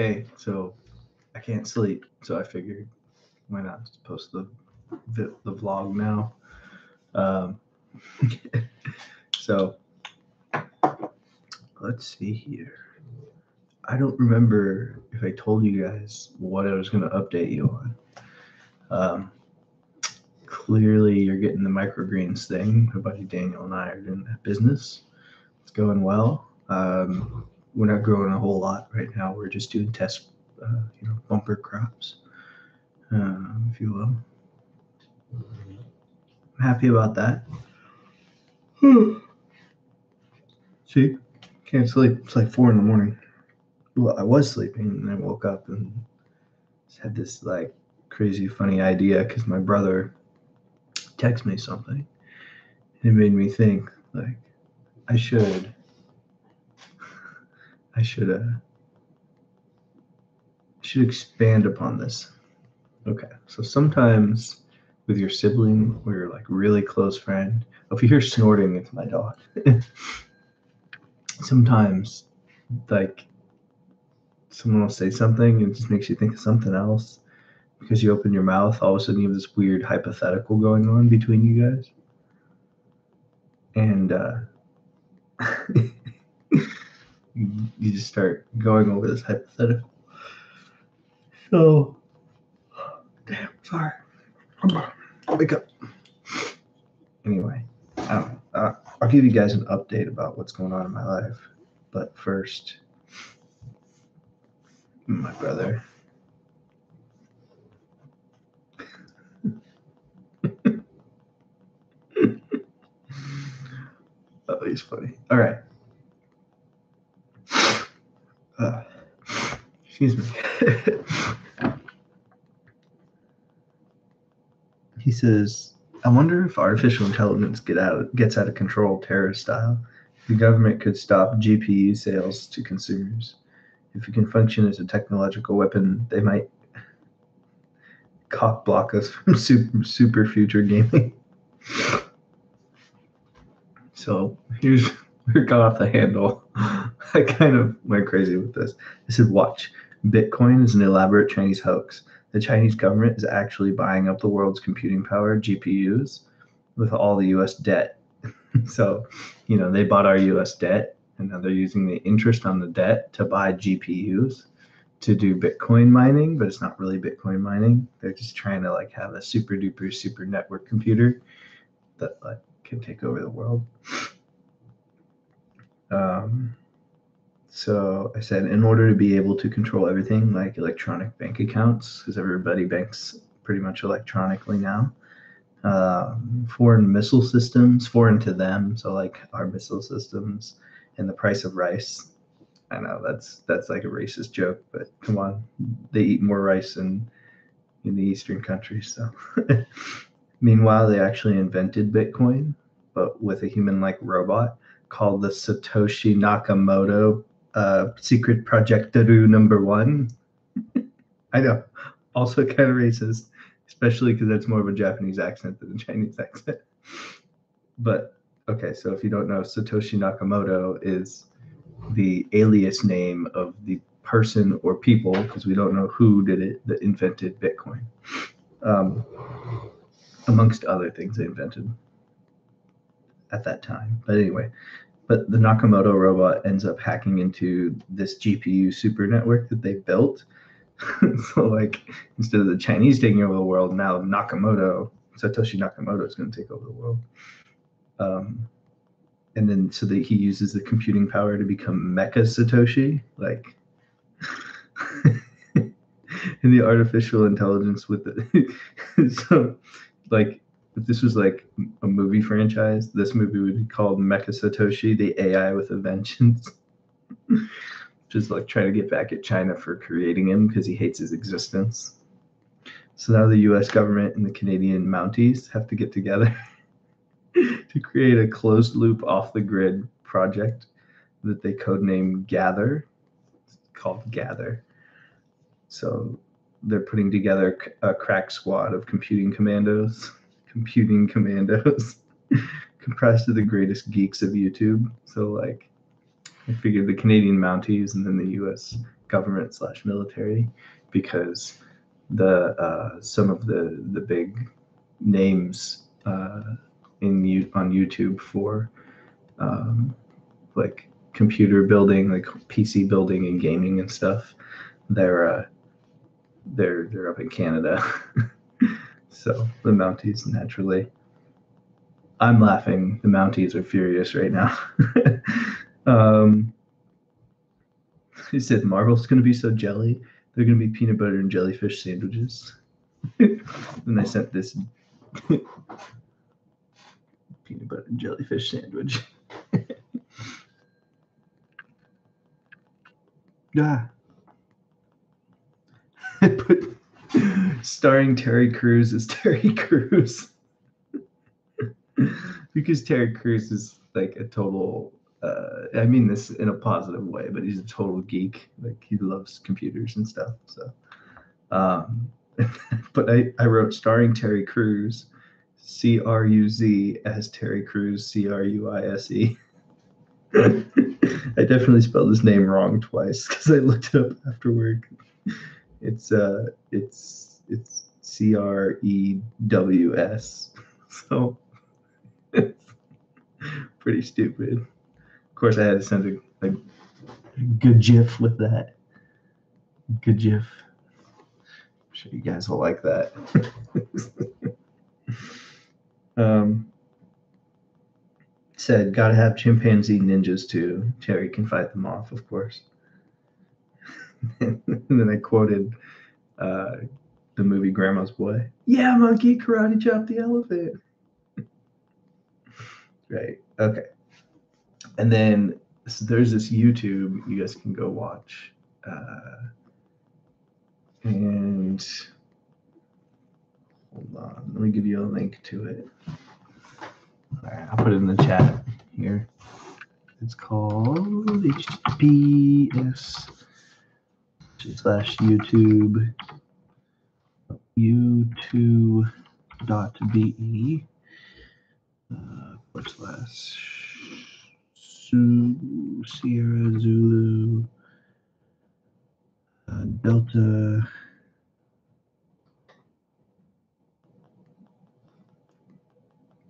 Hey, so I can't sleep, so I figured why not just post the vlog now. Um, so let's see here. I don't remember if I told you guys what I was going to update you on. Um, Clearly, you're getting the microgreens thing. My buddy Daniel and I are doing that business. It's going well. We're not growing a whole lot right now. We're just doing test, bumper crops, if you will. I'm happy about that. See, can't sleep. It's like 4 a.m. Well, I was sleeping and I woke up and just had this like crazy funny idea because my brother texted me something. And it made me think like I should I should expand upon this. Okay, so sometimes with your sibling or your like really close friend, if you hear snorting, it's my dog. Sometimes like someone will say something and it just makes you think of something else because you open your mouth, all of a sudden you have this weird hypothetical going on between you guys. And you just start going over this hypothetical. So, damn, sorry. Wake up. Anyway, I don't know. I'll give you guys an update about what's going on in my life. But first, my brother. Oh, he's funny. All right. Excuse me. He says, I wonder if artificial intelligence gets out of control terrorist style. The government could stop GPU sales to consumers. If it can function as a technological weapon, they might cock block us from super future gaming. So here's where it got off the handle. I kind of went crazy with this. I said, watch. Bitcoin is an elaborate Chinese hoax. The Chinese government is actually buying up the world's computing power, GPUs, with all the US debt. So, they bought our US debt, and now they're using the interest on the debt to buy GPUs to do Bitcoin mining, but it's not really Bitcoin mining. They're just trying to like have a super duper super network computer that like can take over the world. So I said, in order to be able to control everything like electronic bank accounts, because everybody banks pretty much electronically now, foreign missile systems, foreign to them, so like our missile systems and the price of rice. I know that's like a racist joke, but come on, they eat more rice in the Eastern countries. So meanwhile, they actually invented Bitcoin, but with a human-like robot called the Satoshi Nakamoto secret projecturu number 1. I know, also kind of racist, especially because that's more of a Japanese accent than a Chinese accent. But okay, so if you don't know, Satoshi Nakamoto is the alias name of the person or people, because we don't know who did it, that invented Bitcoin. Amongst other things they invented at that time. But anyway, but the Nakamoto robot ends up hacking into this GPU super network that they built. So like instead of the Chinese taking over the world, now Satoshi Nakamoto is going to take over the world. And then so that he uses the computing power to become Mecha Satoshi, like in the artificial intelligence with it. So like if this was like a movie franchise, this movie would be called Mecha Satoshi, the AI with a vengeance. Just like trying to get back at China for creating him because he hates his existence. So now the US government and the Canadian Mounties have to get together to create a closed loop off the grid project that they codename Gather. It's called Gather. So they're putting together a crack squad of computing commandos comprised of the greatest geeks of YouTube. So like I figured the Canadian Mounties and then the US government / military, because the some of the big names on YouTube for like computer building, like PC building and gaming and stuff, they're up in Canada. So the Mounties, naturally. I'm laughing. The Mounties are furious right now. He said Marvel's going to be so jelly. They're going to be peanut butter and jellyfish sandwiches. And I sent this peanut butter and jellyfish sandwich. Yeah. I put starring Terry Crews as Terry Crews. Because Terry Crews is like a total, I mean this in a positive way, but he's a total geek. Like he loves computers and stuff. So, but I wrote starring Terry Crews, Cruz as Terry Crews, Cruise. I definitely spelled his name wrong twice because I looked it up afterward. It's Crews. So it's pretty stupid. Of course, I had to send a good GIF with that. Good GIF. I'm sure you guys will like that. Said, gotta have chimpanzee ninjas too. Terry can fight them off, of course. And then I quoted the movie Grandma's Boy. Yeah, monkey, karate chop the elephant. Right. Okay. And then so there's this YouTube you guys can go watch. And hold on, let me give you a link to it. All right, I'll put it in the chat here. It's called https://youtube.be / Sierra Zulu Delta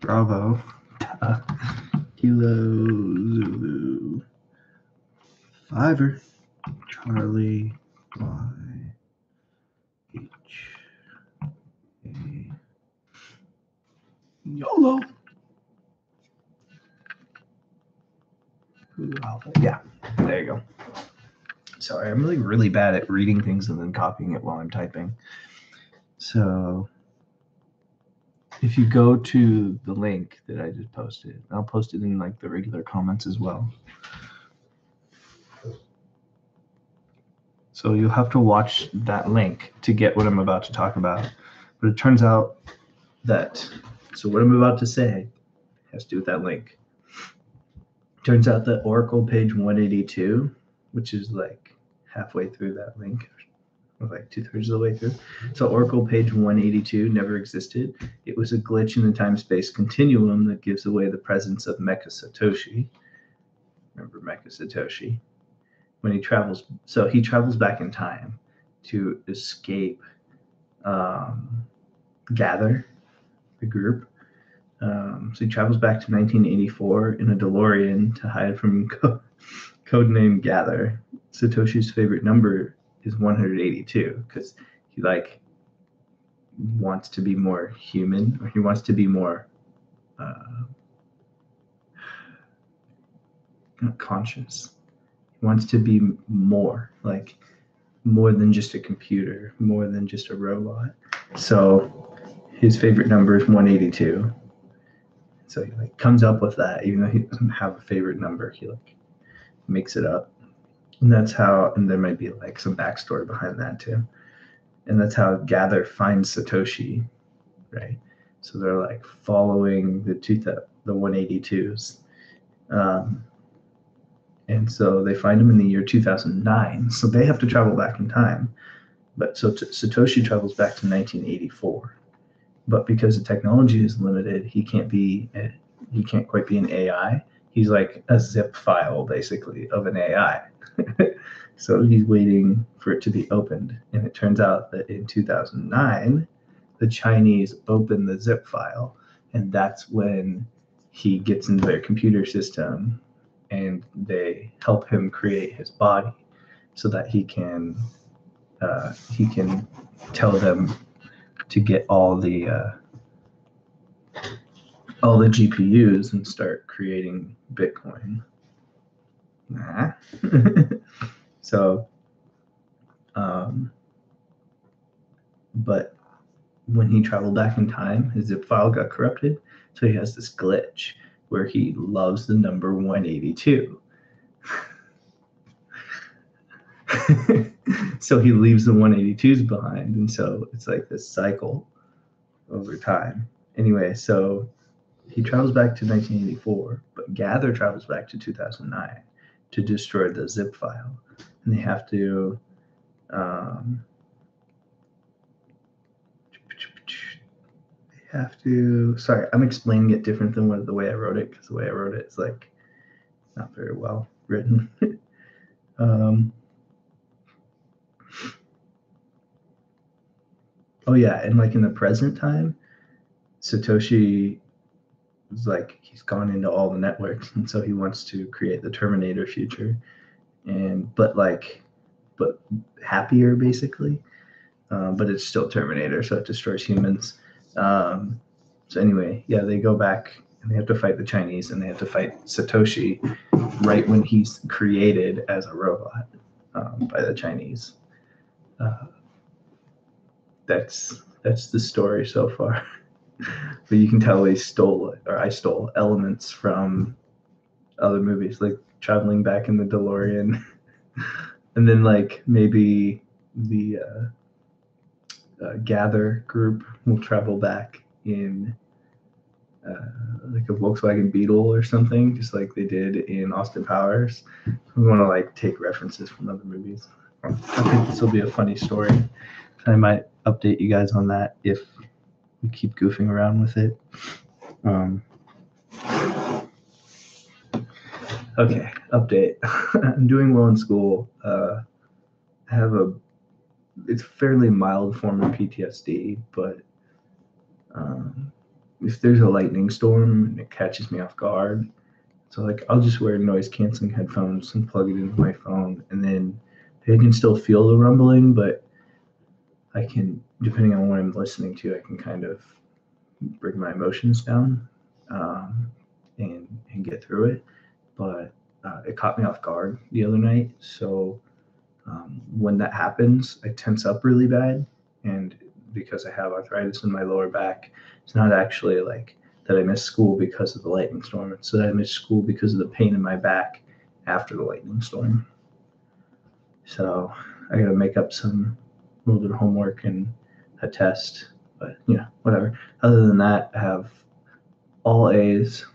Bravo Kilo Zulu Fiverr Charlie Y H A YOLO. Yeah, there you go. Sorry, I'm really bad at reading things and then copying it while I'm typing. So if you go to the link that I just posted, I'll post it in like the regular comments as well. So you'll have to watch that link to get what I'm about to talk about. But it turns out that, so what I'm about to say has to do with that link. Turns out that Oracle page 182, which is like halfway through that link, or like 2/3 of the way through. So Oracle page 182 never existed. It was a glitch in the time-space continuum that gives away the presence of Mecha Satoshi. Remember Mecha Satoshi? When he travels, so he travels back in time to escape Gather, the group. So he travels back to 1984 in a DeLorean to hide from codename Gather. Satoshi's favorite number is 182 because he like wants to be more human, or he wants to be more not conscious. He wants to be more than just a computer, more than just a robot. So his favorite number is 182. So he like comes up with that, even though he doesn't have a favorite number. He like makes it up, and that's how. And there might be like some backstory behind that too. And that's how Gather finds Satoshi, right? So they're like following the 182s, and so they find him in the year 2009. So they have to travel back in time, but so Satoshi travels back to 1984. But because the technology is limited, he can't quite be an AI. He's like a zip file, basically, of an AI. So he's waiting for it to be opened. And it turns out that in 2009, the Chinese open the zip file, and that's when he gets into their computer system and they help him create his body so that he can tell them to get all the GPUs and start creating Bitcoin. Nah. So, but when he traveled back in time, his zip file got corrupted. So he has this glitch where he loves the number 182. So he leaves the 182s behind. And so it's like this cycle over time. Anyway, so he travels back to 1984, but Gather travels back to 2009 to destroy the zip file. And they have to sorry, I'm explaining it different than the way I wrote it, because the way I wrote it is like not very well written. Oh yeah, and like in the present time, Satoshi was like, he's gone into all the networks, and so he wants to create the Terminator future, but happier basically. But it's still Terminator, so it destroys humans. So anyway, yeah, they go back and they have to fight the Chinese, and they have to fight Satoshi right when he's created as a robot by the Chinese. That's the story so far. But you can tell I stole elements from other movies, like traveling back in the DeLorean, and then like maybe the Gather group will travel back in like a Volkswagen Beetle or something, just like they did in Austin Powers. We want to like take references from other movies. I think this will be a funny story. I might update you guys on that if we keep goofing around with it. Okay, update. I'm doing well in school. I have it's a fairly mild form of PTSD, but if there's a lightning storm and it catches me off guard, so like I'll just wear noise canceling headphones and plug it into my phone, and then I can still feel the rumbling, but I can, depending on what I'm listening to, I can kind of bring my emotions down and get through it. But it caught me off guard the other night, so when that happens, I tense up really bad, and because I have arthritis in my lower back, it's not actually like that I missed school because of the lightning storm. It's that I missed school because of the pain in my back after the lightning storm. So I got to make up a little bit of homework and a test, but whatever. Other than that, I have all A's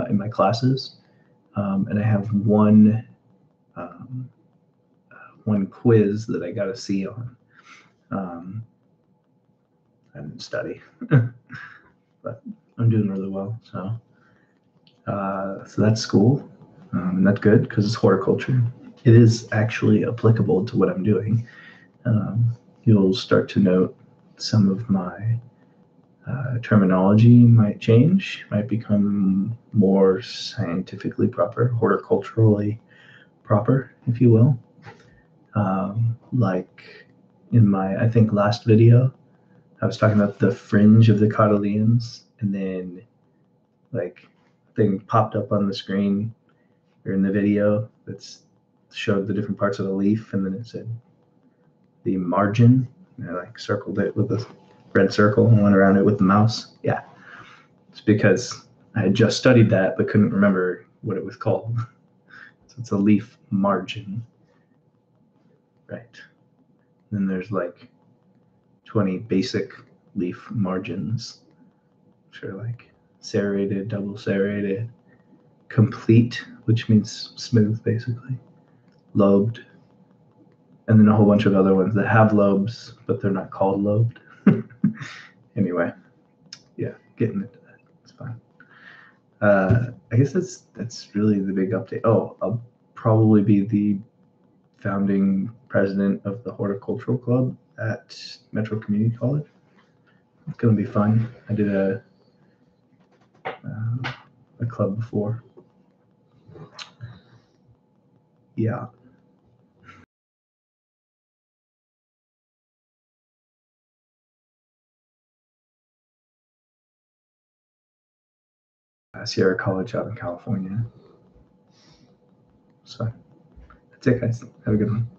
in my classes, and I have one quiz that I got a C on. I didn't study, but I'm doing really well. So that's school, and that's good because it's horticulture. It is actually applicable to what I'm doing. You'll start to note some of my terminology might change, might become more scientifically proper, horticulturally proper, if you will. Like in my, I think, last video, I was talking about the fringe of the cotyledons, and then like thing popped up on the screen or in the video that's showed the different parts of the leaf, and then it said the margin, and I like circled it with a red circle and went around it with the mouse. Yeah, it's because I had just studied that but couldn't remember what it was called. So it's a leaf margin, right? Then there's like 20 basic leaf margins, which are like serrated, double serrated, complete, which means smooth basically, lobed, and then a whole bunch of other ones that have lobes, but they're not called lobed. Anyway, yeah, getting into that. It's fine. I guess that's really the big update. Oh, I'll probably be the founding president of the horticultural club at Metro Community College. It's going to be fun. I did a club before. Yeah. Sierra College out in California. So that's it, guys. Have a good one.